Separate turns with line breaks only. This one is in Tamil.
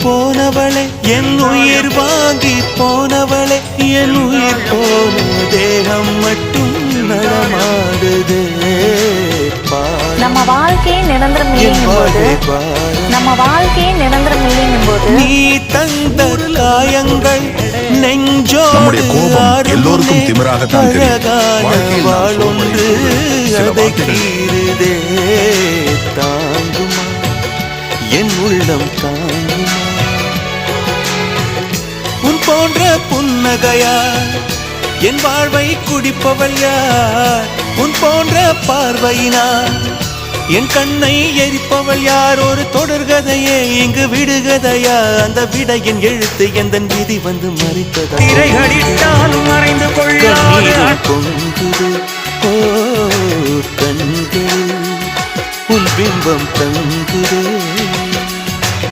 போனவளே என் உயிர் வாங்கி போனவளே என் உயிர் போன தேகம் மட்டும் நடமாடுதே
நம்ம வாழ்க்கையை நிரந்தரம் இல்லைங்கும்போது
நீ தந்த காயங்கள் நெஞ்சோடு
எல்லோருக்கும் திமிராகத்தான் தெரியும்.
வாழொன்று அதை கீறுதே தாங்குமா என் உள்ளம் தாங்குமா உன் போன்ற புன்னகையா என் வாழ்வை குடிப்பவள் யார் உன் போன்ற பார்வையினா என் கண்ணை எரிப்பவள் யார் ஒரு தொடர்கதையே இங்கு விடுகதையா அந்த விடையின் எழுத்து எந்த விதி வந்து மறித்ததா திரைகளிட்டாலும் மறைந்து கொள்ளாது பொங்குது ஓ கண்கள் உன் பிம்பம் தங்குது